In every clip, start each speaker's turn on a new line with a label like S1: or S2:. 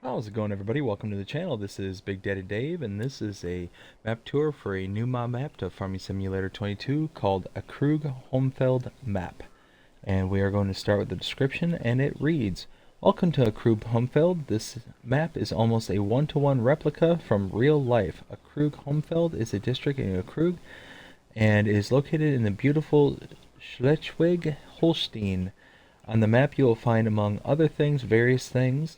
S1: How's it going, everybody? Welcome to the channel. This is Big Daddy Dave, and this is a map tour for a new mod map to Farming Simulator 22 called Aukrug Homfeld Map. And we are going to start with the description, and it reads, Welcome to Aukrug Homfeld. This map is almost a one-to-one replica from real life. Aukrug Homfeld is a district in Aukrug and is located in the beautiful Schleswig-Holstein. On the map you will find, among other things, various things: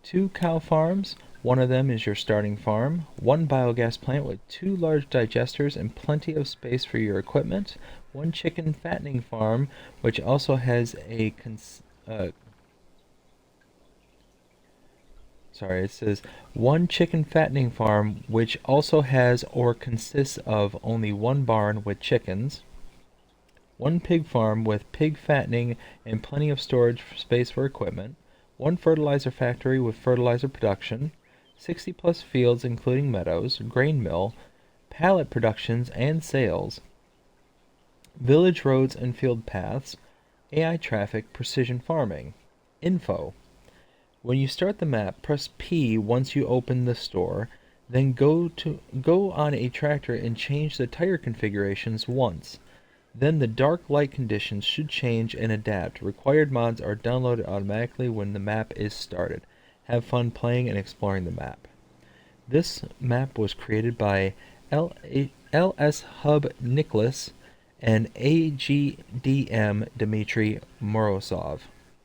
S1: 2 cow farms, one of them is your starting farm, 1 biogas plant with 2 large digesters and plenty of space for your equipment, 1 chicken fattening farm, which also has a it says 1 chicken fattening farm which also has or consists of only 1 barn with chickens, 1 pig farm with pig fattening and plenty of storage space for equipment, 1 fertilizer factory with fertilizer production, 60 plus fields including meadows, grain mill, pallet productions and sales, village roads and field paths, AI traffic, precision farming. Info. When you start the map, press P once you open the store, then go on a tractor and change the tire configurations once. Then the dark light conditions should change and adapt. Required mods are downloaded automatically when the map is started. Have fun playing and exploring the map. This map was created by LS Hub Nicholas and AGDM Dmitry Morozov.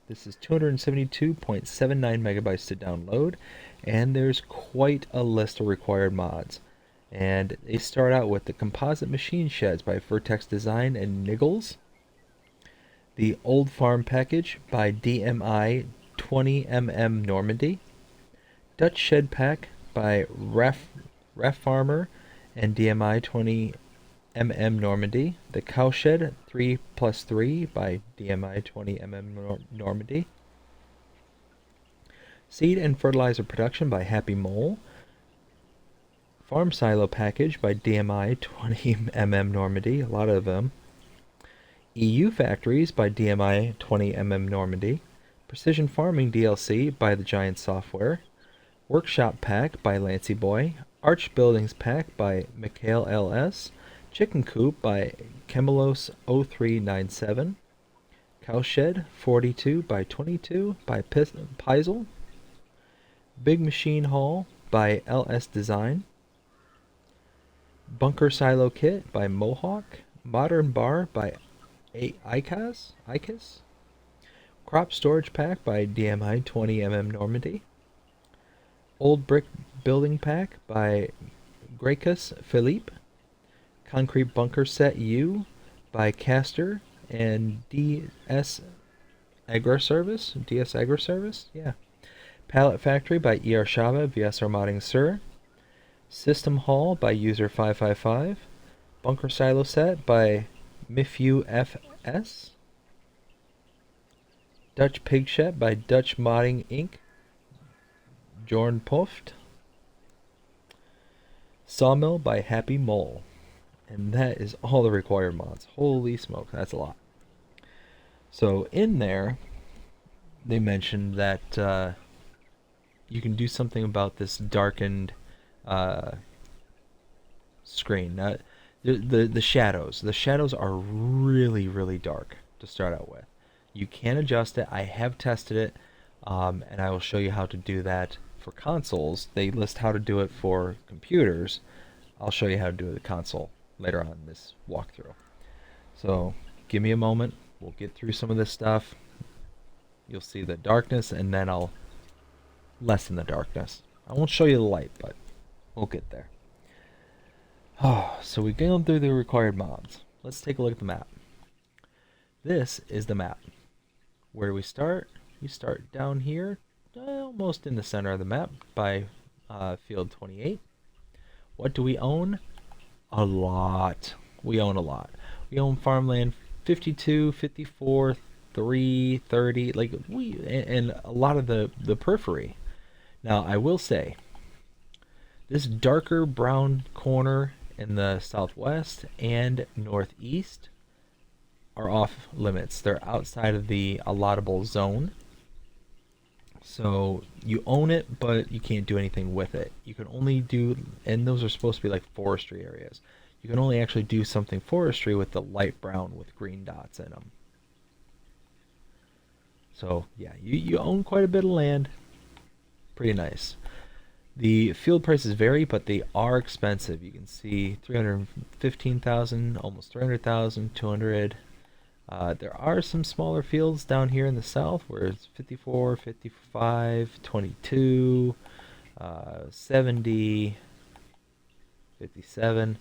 S1: This is 272.79 megabytes to download, and there's quite a list of required mods. And they start out with the Composite Machine Sheds by Vertex Design and Niggles, the Old Farm Package by DMI 20mm Normandy, Dutch Shed Pack by Ref Farmer and DMI 20mm Normandy, the Cowshed 3+3 by DMI 20mm Normandy, Seed and Fertilizer Production by Happy Mole, Farm Silo Package by DMI 20mm Normandy, a lot of them. EU Factories by DMI 20mm Normandy. Precision Farming DLC by The Giant Software. Workshop Pack by Lancy Boy. Arch Buildings Pack by Mikhail LS. Chicken Coop by Chemelos 0397. Cowshed 42 by 22 by Pizel. Big Machine Haul by LS Design. Bunker Silo Kit by Mohawk, Modern Bar by ICAS, Crop Storage Pack by DMI 20mm Normandy, Old Brick Building Pack by Gracchus Philippe, Concrete Bunker Set U by Castor and DS Agriservice, yeah. Pallet Factory by ER Shava, VSR Modding Sir. System Hall by User 555, Bunker Silo Set by Mifu FS, Dutch Pig Shed by Dutch Modding Inc., Jorn Poft, Sawmill by Happy Mole. And that is all the required mods. Holy smoke, that's a lot. So in there, they mentioned that you can do something about this darkened screen. The shadows. The shadows are really dark to start out with. You can adjust it. I have tested it, and I will show you how to do that for consoles. They list how to do it for computers. I'll show you how to do the console later on in this walkthrough. So give me a moment. We'll get through some of this stuff. You'll see the darkness, and then I'll lessen the darkness. I won't show you the light, but we'll get there. Oh, so we've gone through the required mods. Let's take a look at the map. This is the map. Where do we start? We start down here, almost in the center of the map by field 28. What do we own? A lot. We own a lot. We own farmland 52, 54, 3, 30, and a lot of the periphery. Now, I will say, this darker brown corner in the southwest and northeast are off limits. They're outside of the allottable zone. So you own it, but you can't do anything with it. You can only do, and those are supposed to be like forestry areas. You can only actually do something forestry with the light brown with green dots in them. So yeah, you own quite a bit of land. Pretty nice. The field prices vary, but they are expensive. You can see 315,000, almost 300,000, 200. There are some smaller fields down here in the south where it's 54, 55, 22, 70, 57,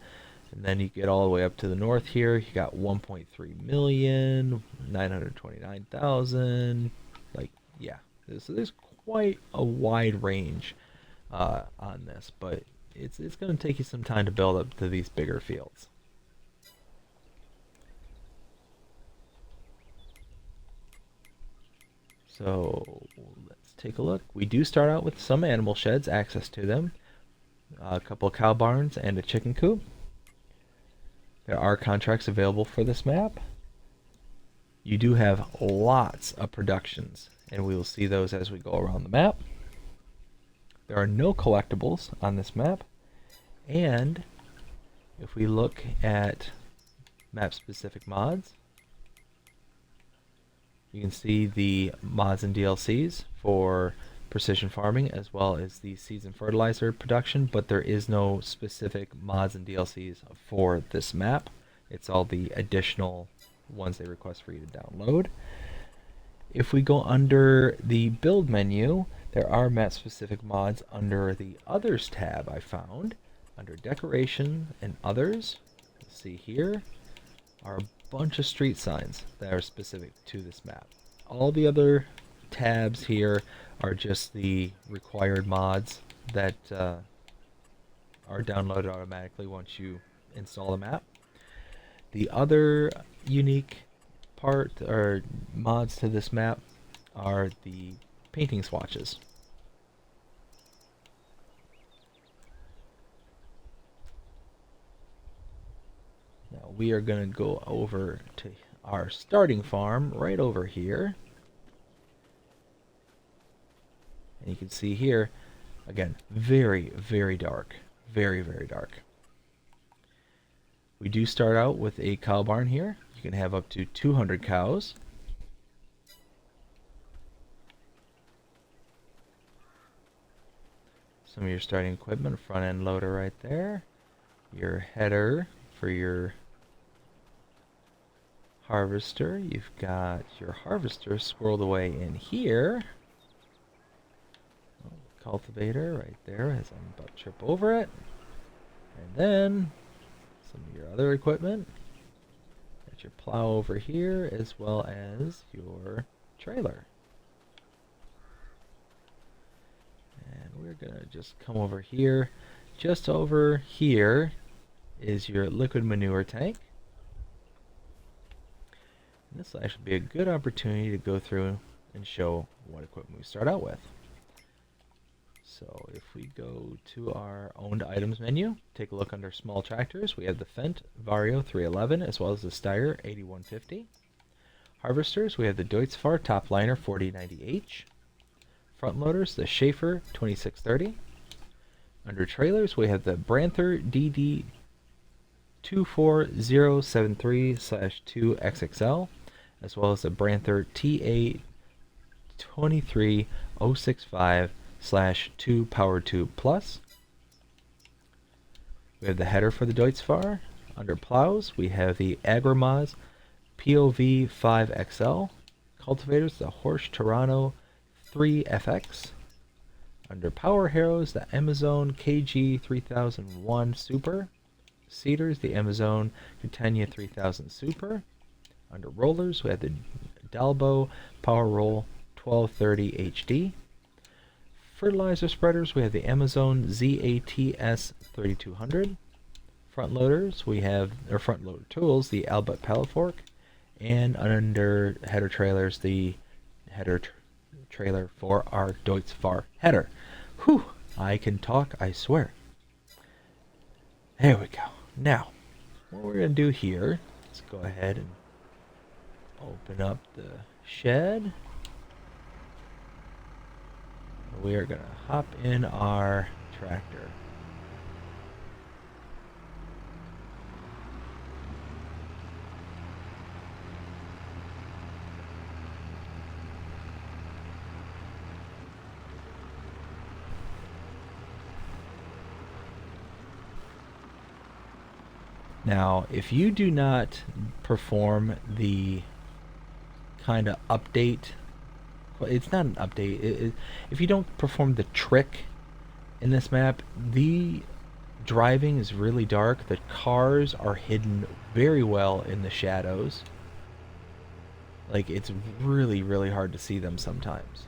S1: and then you get all the way up to the north here. You got 1.3 million, 929,000. Like, yeah, there's quite a wide range on this, but it's going to take you some time to build up to these bigger fields. So let's take a look. We do start out with some animal sheds, access to them, a couple of cow barns, and a chicken coop. There are contracts available for this map. You do have lots of productions, and we will see those as we go around the map. There are no collectibles on this map, and if we look at map-specific mods, you can see the mods and DLCs for precision farming as well as the seeds and fertilizer production, but there is no specific mods and DLCs for this map. It's all the additional ones they request for you to download. If we go under the build menu, there are map specific mods under the others tab I found. Under decoration and others, you'll see here are a bunch of street signs that are specific to this map. All the other tabs here are just the required mods that are downloaded automatically once you install the map. The other unique part or mods to this map are the painting swatches. Now we are going to go over to our starting farm right over here. And you can see here, again, very, very dark. Very, very dark. We do start out with a cow barn here. You can have up to 200 cows. Some of your starting equipment, front end loader right there. Your header for your harvester. You've got your harvester squirreled away in here. Oh, cultivator right there as I'm about to trip over it. And then some of your other equipment. Got your plow over here as well as your trailer. And we're gonna just come over here. Just over here is your liquid manure tank. And this will actually be a good opportunity to go through and show what equipment we start out with. So if we go to our owned items menu, take a look under small tractors. We have the Fendt Vario 311 as well as the Steyr 8150. Harvesters, we have the Deutz-Fahr Topliner 4090H. Front loaders, the Schaefer 2630. Under trailers, we have the Branther DD 24073/2XXL, as well as the Branther TA 23065/2 Power Tube Plus. We have the header for the Deutz-Fahr. Under plows, we have the Agrimoz POV 5XL. Cultivators, the Horsch Torano 3FX. Under power harrows, the Amazon KG 3001 Super. Seeders, the Amazon Catania 3000 Super. Under rollers, we have the Dalbo Power Roll 1230 HD. Fertilizer spreaders, we have the Amazon ZATS 3200. Front loaders, we have our front loader tools, the Albert Pallet Fork. And under header trailers, the header trailer for our Deutz-Fahr header. Whew, I can talk, I swear. There we go. Now, what we're going to do here, let's go ahead and open up the shed. We are gonna hop in our tractor. Now, if you do not perform the kind of update, well, it's not an update. If you don't perform the trick in this map, the driving is really dark. The cars are hidden very well in the shadows. Like, it's really, really hard to see them sometimes.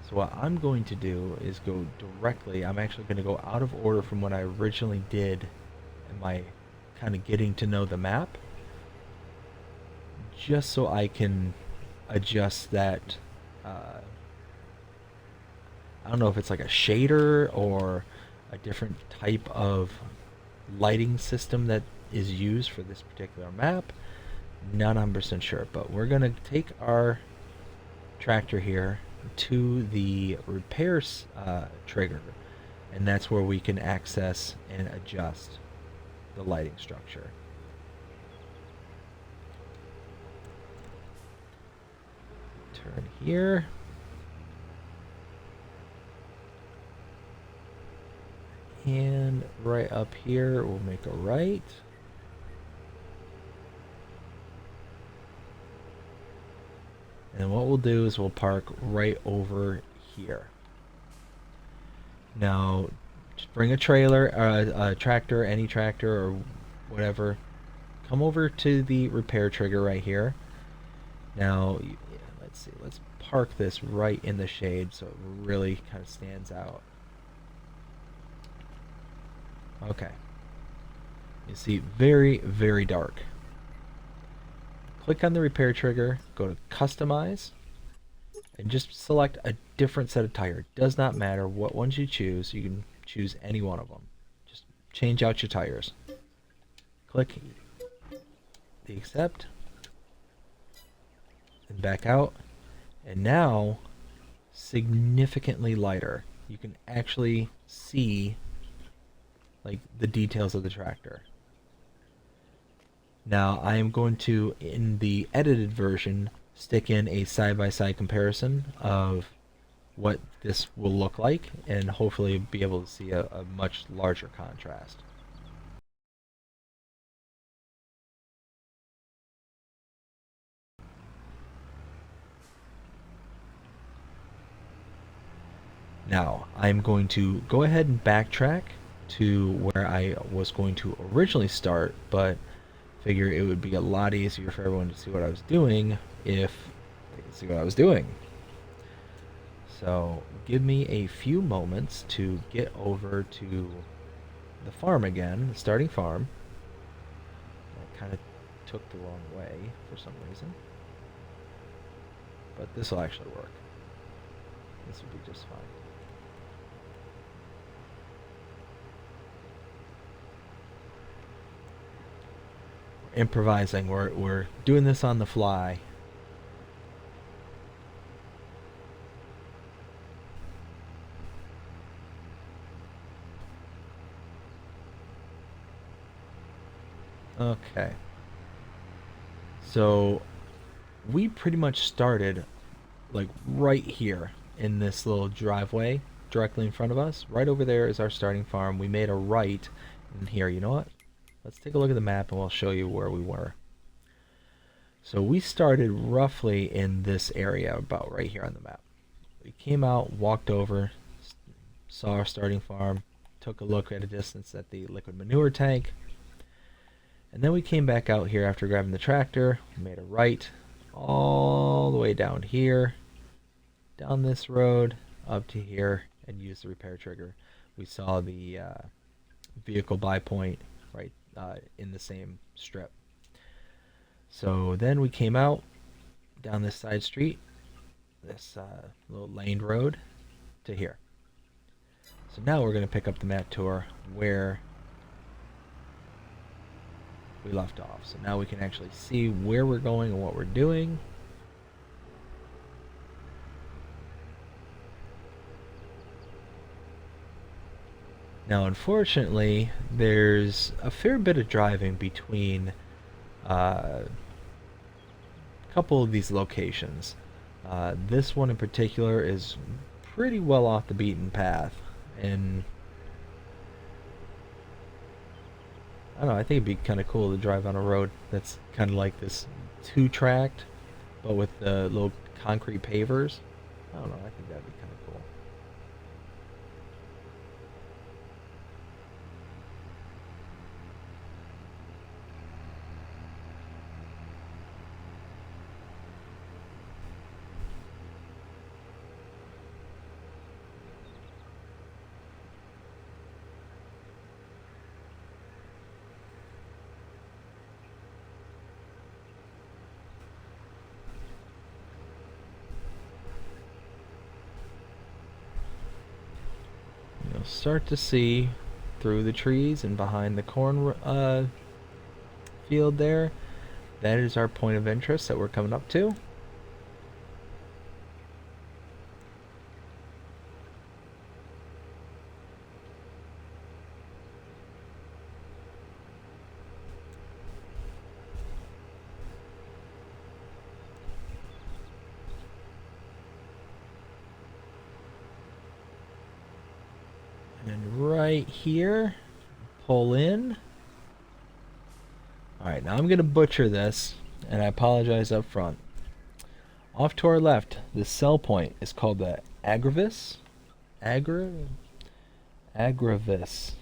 S1: So what I'm going to do is go directly, I'm actually going to go out of order from what I originally did in my kind of getting to know the map, just so I can adjust that, I don't know if it's like a shader or a different type of lighting system that is used for this particular map. Not 100% sure, but we're going to take our tractor here to the repair trigger, and that's where we can access and adjust the lighting structure. Turn here. And right up here, we'll make a right. And what we'll do is we'll park right over here. Now, just bring a trailer, a tractor, any tractor or whatever. Come over to the repair trigger right here. Now, let's see, let's park this right in the shade so it really kind of stands out. Okay. You see, very, very dark. Click on the repair trigger, go to customize, and just select a different set of tire. Does not matter what ones you choose, you can choose any one of them. Just change out your tires. Click the accept, and back out. And now, significantly lighter. You can actually see like the details of the tractor. Now I am going to, in the edited version, stick in a side-by-side comparison of what this will look like and hopefully be able to see a much larger contrast. Now I'm going to go ahead and backtrack to where I was going to originally start, but figure it would be a lot easier for everyone to see what I was doing if they could see what I was doing. So give me a few moments to get over to the farm again, the starting farm. I kind of took the wrong way for some reason, but this will actually work. This will be just fine. Improvising. We're doing this on the fly. Okay. So we pretty much started like right here in this little driveway directly in front of us. Right over there is our starting farm. We made a right in here. You know what? Let's take a look at the map and we'll show you where we were. So we started roughly in this area, about right here on the map. We came out, walked over, saw our starting farm, took a look at a distance at the liquid manure tank, and then we came back out here after grabbing the tractor, made a right all the way down here, down this road, up to here, and used the repair trigger. We saw the vehicle buy point right in the same strip. So then we came out down this side street, this little laned road, to here. So now we're going to pick up the map tour where we left off. So now we can actually see where we're going and what we're doing. Now, unfortunately, there's a fair bit of driving between a couple of these locations. This one in particular is pretty well off the beaten path, and I don't know, I think it'd be kind of cool to drive on a road that's kind of like this two-tracked, but with the little concrete pavers. I don't know, I think that'd be kind of cool. You'll start to see through the trees and behind the corn field there. That is our point of interest that we're coming up to. And right here, pull in. Alright, now I'm going to butcher this, and I apologize up front. Off to our left, the sell point is called the Agravis. Agravis. Agravis.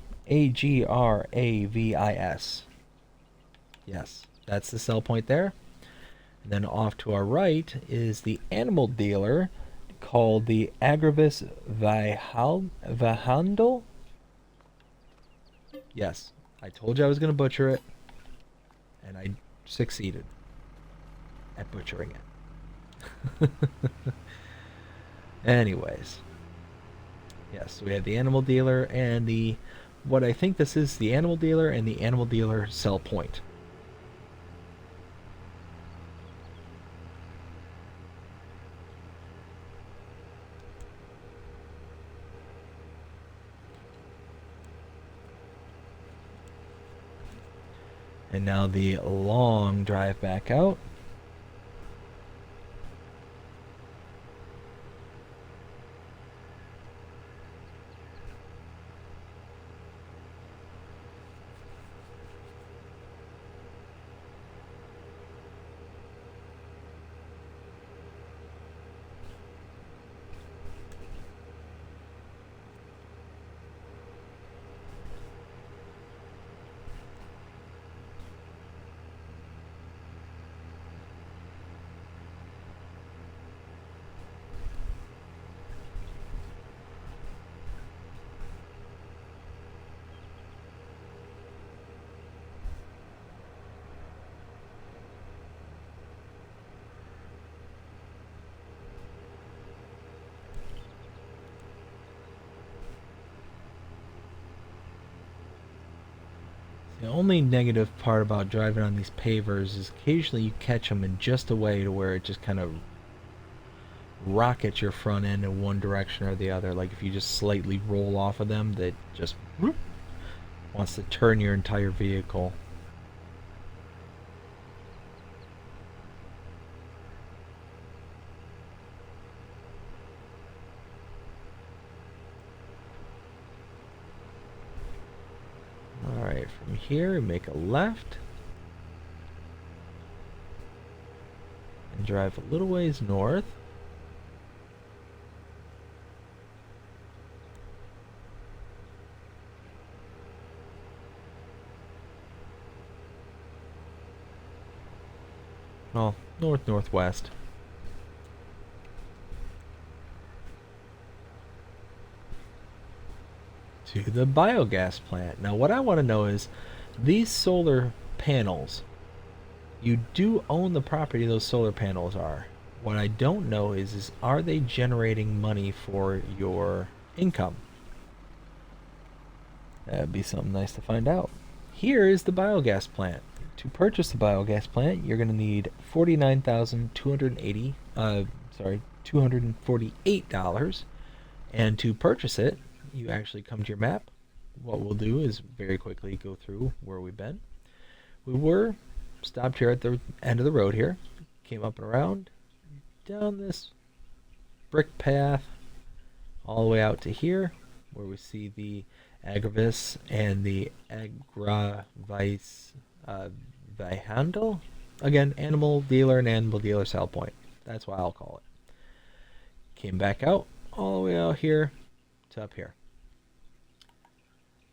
S1: Yes, that's the sell point there. And then off to our right is the animal dealer called the Agravis Vahandel. Yes, I told you I was going to butcher it, and I succeeded at butchering it. Anyways, yes, we have the animal dealer and what I think this is, the animal dealer and the animal dealer sell point. And now the long drive back out. The only negative part about driving on these pavers is occasionally you catch them in just a way to where it just kind of rockets your front end in one direction or the other. Like if you just slightly roll off of them, that just whoop, wants to turn your entire vehicle. Alright, from here, make a left. And drive a little ways north. Well, north-northwest. To the biogas plant. Now what I want to know is, these solar panels, you do own the property those solar panels are. What I don't know is are they generating money for your income? That'd be something nice to find out. Here is the biogas plant. To purchase the biogas plant, you're going to need $248. And to purchase it, you actually come to your map, what we'll do is very quickly go through where we've been. We were stopped here at the end of the road here, came up and around, down this brick path, all the way out to here, where we see the Agravis and the Agravice Vihandle. Again, animal dealer and animal dealer sell point. That's why I'll call it. Came back out, all the way out here to up here.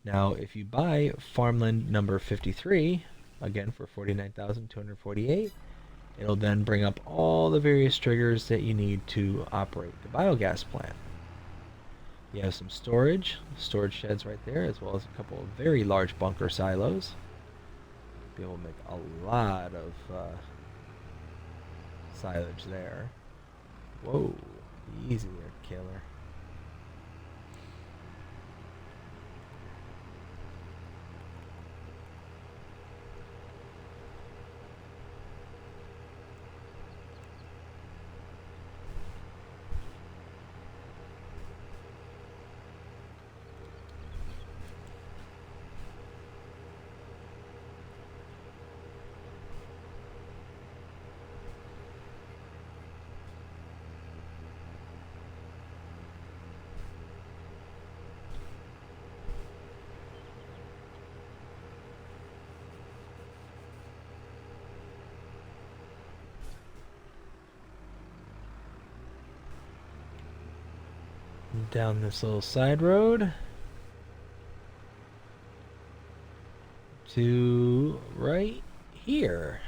S1: Now, if you buy farmland number 53, again for 49,248, it'll then bring up all the various triggers that you need to operate the biogas plant. You have some storage sheds right there, as well as a couple of very large bunker silos. Be able to make a lot of silage there. Whoa, easy there, killer. Down this little side road to right here.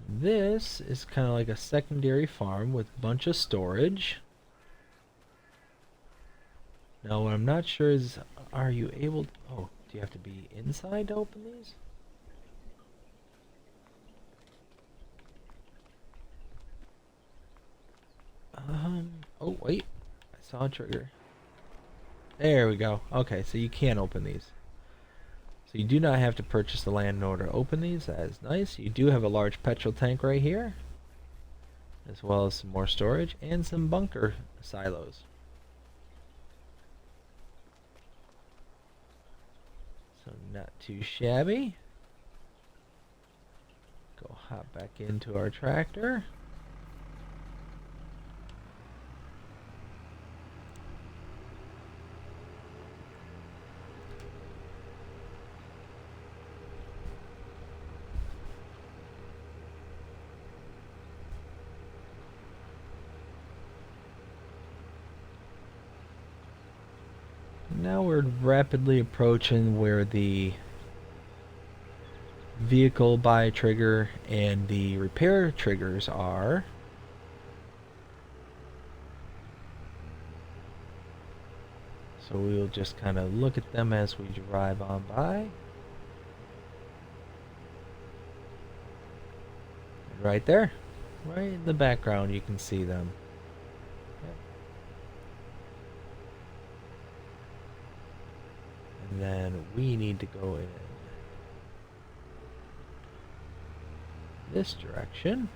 S1: This is kind of like a secondary farm with a bunch of storage. Now what I'm not sure is, are you able to, oh, do you have to be inside to open these? Oh wait, I saw a trigger. There we go. Okay, so you can open these. So you do not have to purchase the land in order to open these. That is nice. You do have a large petrol tank right here, as well as some more storage and some bunker silos. So not too shabby. Go hop back into our tractor. Now we're rapidly approaching where the vehicle buy trigger and the repair triggers are. So we'll just kind of look at them as we drive on by. Right there, right in the background, you can see them. And then we need to go in this direction.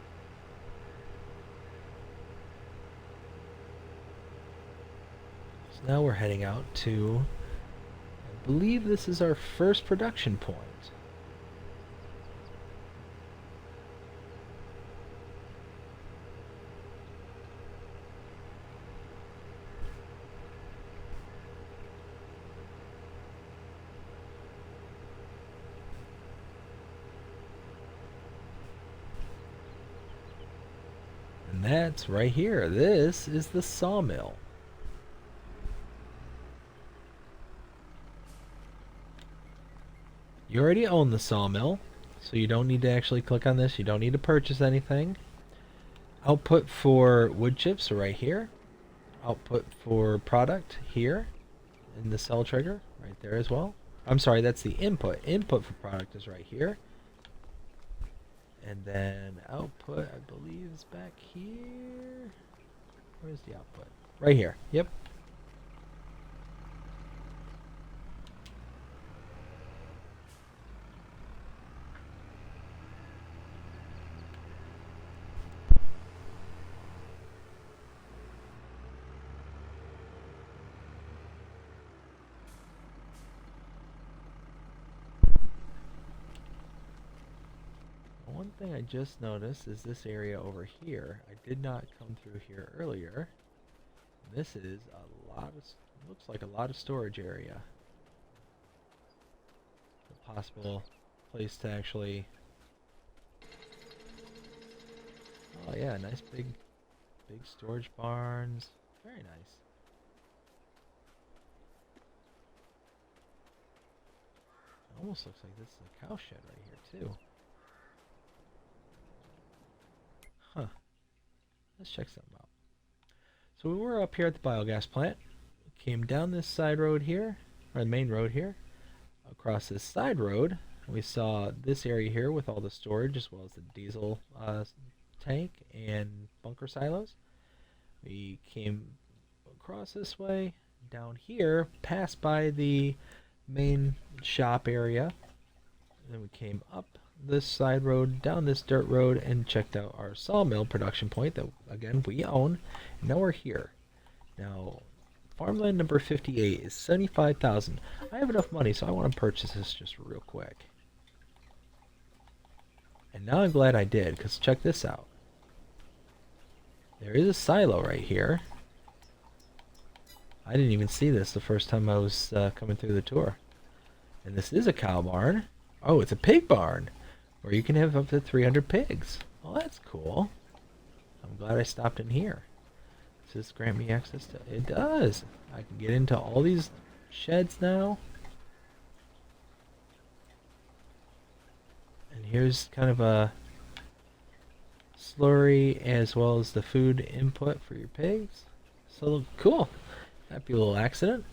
S1: So now we're heading out to, I believe this is our first production point. And that's right here. This is the sawmill. You already own the sawmill, so you don't need to actually click on this. You don't need to purchase anything. Output for wood chips are right here. Output for product here in the cell trigger right there as well. I'm sorry, that's the input. Input for product is right here. And then output, I believe, is back here. Where's the output? Right here. Yep. thing I just noticed is this area over here. I did not come through here earlier. This is a lot of, looks like a lot of storage area. A possible place to actually, oh yeah, nice big storage barns. Very nice. It almost looks like this is a cow shed right here too. Huh. Let's check something out. So we were up here at the biogas plant. We came down this side road here, or the main road here. Across this side road, we saw this area here with all the storage as well as the diesel tank and bunker silos. We came across this way, down here, passed by the main shop area. Then we came up this side road, down this dirt road, and checked out our sawmill production point that, again, we own. And now we're here. Now, farmland number 58 is 75,000. I have enough money, so I want to purchase this just real quick. And now I'm glad I did, because check this out. There is a silo right here. I didn't even see this the first time I was coming through the tour. And this is a cow barn. Oh, it's a pig barn, where you can have up to 300 pigs. Well, that's cool. I'm glad I stopped in here. Does this grant me access to... It does! I can get into all these sheds now. And here's kind of a slurry as well as the food input for your pigs. So cool. Happy little accident.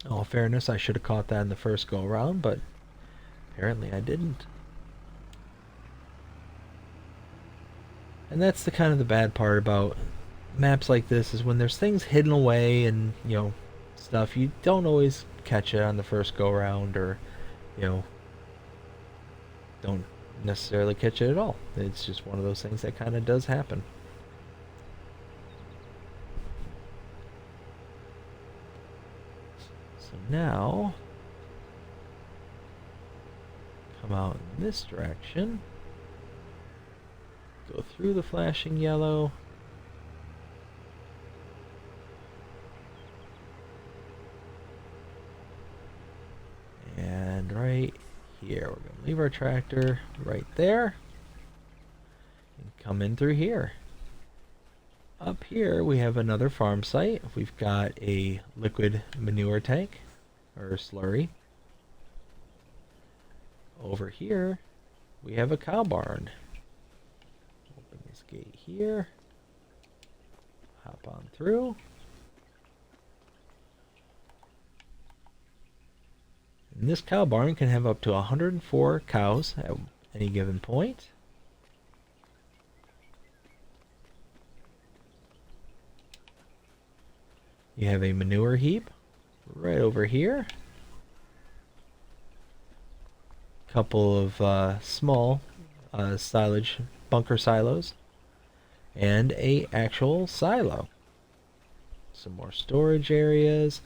S1: In all fairness, I should have caught that in the first go around, but apparently I didn't. And that's the kind of the bad part about maps like this, is when there's things hidden away and, you know, stuff, you don't always catch it on the first go around, or, you know, don't necessarily catch it at all. It's just one of those things that kind of does happen. So now, come out in this direction, go through the flashing yellow, and right here, we're going to leave our tractor right there and come in through here. Up here we have another farm site. We've got a liquid manure tank, or slurry. Over here we have a cow barn. Open this gate here, hop on through. And this cow barn can have up to 104 cows at any given point. You have a manure heap right over here. Couple of small silage bunker silos, and a actual silo. Some more storage areas.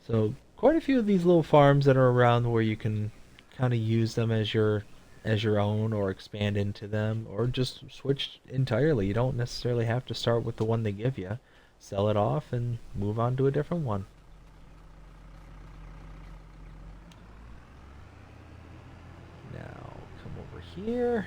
S1: So quite a few of these little farms that are around where you can kind of use them as your own, or expand into them, or just switch entirely. You don't necessarily have to start with the one they give you. Sell it off and move on to a different one. Now come over here.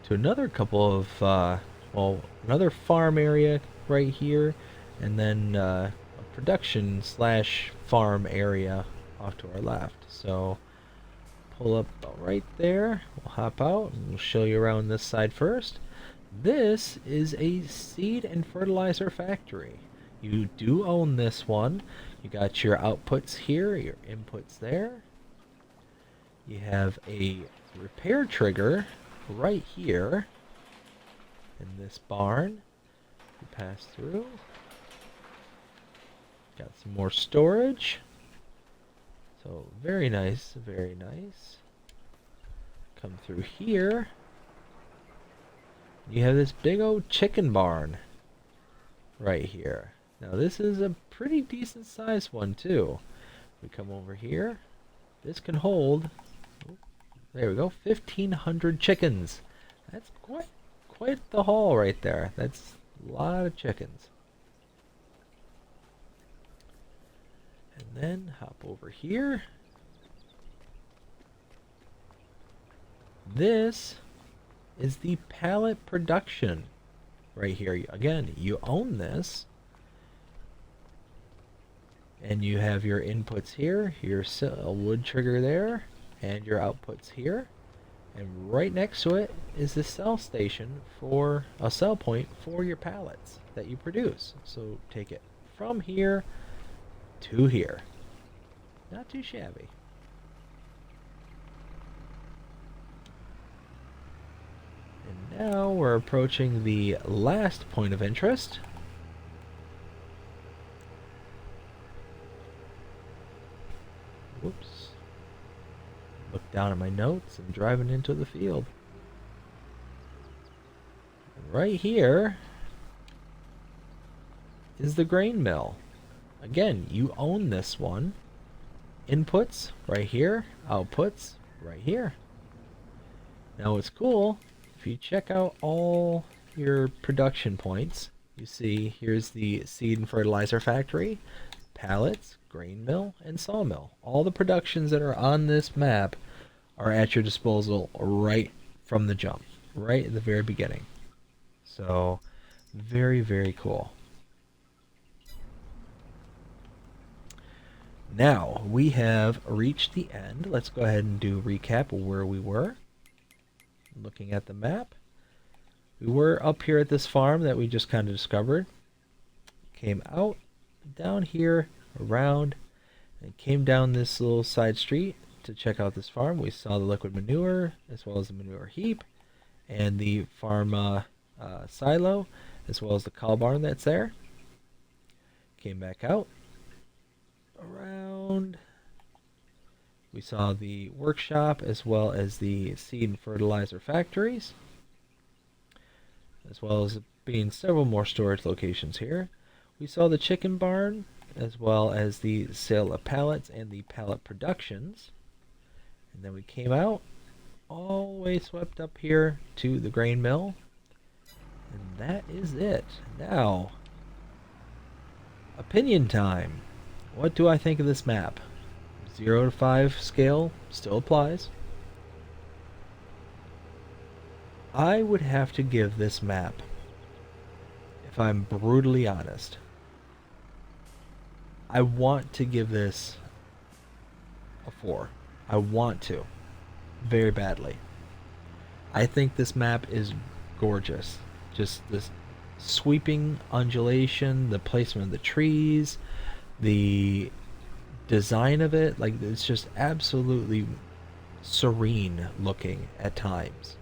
S1: To another couple of, well, another farm area right here, and then a production slash farm area off to our left. So pull up right there, we'll hop out, and we'll show you around this side first. This is a seed and fertilizer factory. You do own this one. You got your outputs here, your inputs there. You have a repair trigger right here in this barn. You pass through. Got some more storage. So very nice, very nice. Come through here. You have this big old chicken barn right here. Now this is a pretty decent sized one too. We come over here. This can hold, there we go, 1,500 chickens. That's quite the haul right there. That's a lot of chickens. And then hop over here. This is the pallet production right here. Again, you own this. And you have your inputs here, your wood trigger there, and your outputs here. And right next to it is the cell station for a cell point for your pallets that you produce. So take it from here to here. Not too shabby. And now we're approaching the last point of interest. Whoops. Look down at my notes and driving into the field. And right here is the grain mill. Again, you own this one. Inputs right here, outputs right here. Now what's cool, if you check out all your production points, you see here's the seed and fertilizer factory, pallets, grain mill, and sawmill. All the productions that are on this map are at your disposal right from the jump, right at the very beginning. So, very, very cool. Now, we have reached the end. Let's go ahead and do a recap of where we were. Looking at the map, we were up here at this farm that we just kind of discovered. Came out, down here, around, and came down this little side street to check out this farm. We saw the liquid manure, as well as the manure heap, and the farm silo, as well as the cow barn that's there. Came back out, around. We saw the workshop, as well as the seed and fertilizer factories, as well as being several more storage locations here. We saw the chicken barn, as well as the sale of pallets and the pallet productions. And then we came out, all the way swept up here to the grain mill. And that is it. Now, opinion time. What do I think of this map? 0 to 5 scale still applies. I would have to give this map, if I'm brutally honest, I want to give this a 4. I want to. Very badly. I think this map is gorgeous. Just this sweeping undulation, the placement of the trees, the design of it, like it's just absolutely serene looking at times.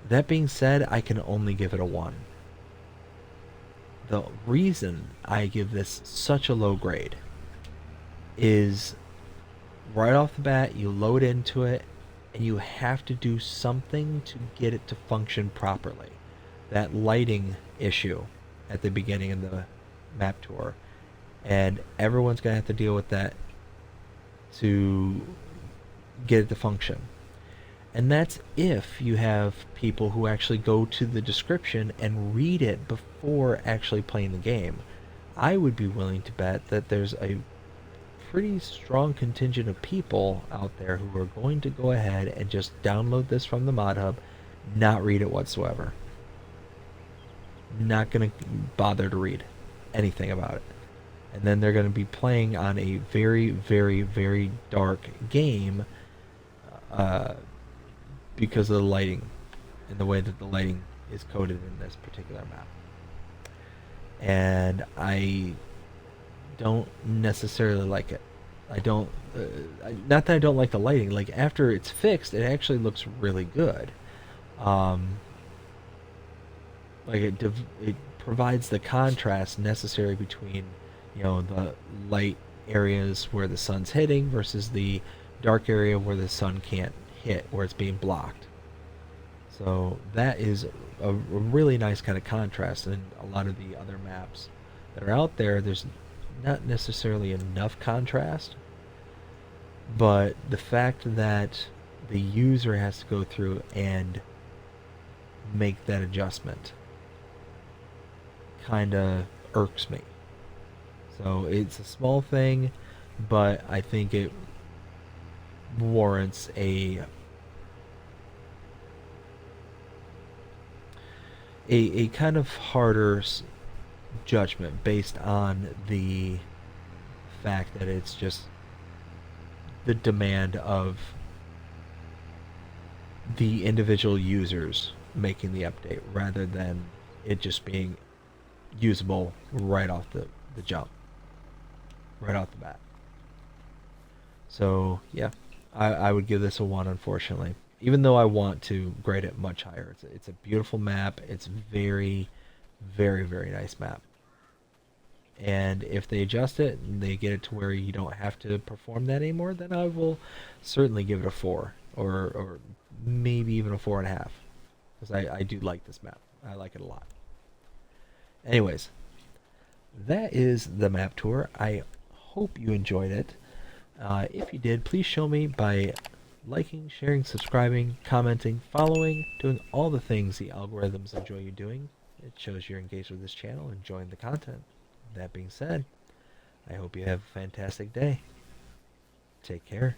S1: That being said, I can only give it a 1. The reason I give this such a low grade is right off the bat, you load into it and you have to do something to get it to function properly. That lighting issue at the beginning of the map tour, and everyone's going to have to deal with that to get it to function. And that's if you have people who actually go to the description and read it before actually playing the game. I would be willing to bet that there's a pretty strong contingent of people out there who are going to go ahead and just download this from the mod hub, not read it whatsoever. Not going to bother to read anything about it. And then they're going to be playing on a very, very, very dark game because of the lighting and the way that the lighting is coded in this particular map. And I don't necessarily like it. I don't, not that I don't like the lighting, like after it's fixed, it actually looks really good. Like it provides the contrast necessary between, you know, the light areas where the sun's hitting versus the dark area where the sun can't hit, where it's being blocked. So that is a really nice kind of contrast. In a lot of the other maps that are out there, there's not necessarily enough contrast, but the fact that the user has to go through and make that adjustment kind of irks me. So it's a small thing, but I think it warrants a kind of harder judgment based on the fact that it's just the demand of the individual users making the update rather than it just being usable right off the jump, right off the bat. So yeah, I would give this a 1, unfortunately. Even though I want to grade it much higher. It's a beautiful map. It's very, very, very nice map. And if they adjust it and they get it to where you don't have to perform that anymore, then I will certainly give it a 4, or maybe even a 4.5, because I do like this map. I like it a lot. Anyways, that is the map tour. I hope you enjoyed it. If you did, please show me by liking, sharing, subscribing, commenting, following, doing all the things the algorithms enjoy you doing. It shows you're engaged with this channel, enjoying the content. That being said, I hope you have a fantastic day. Take care.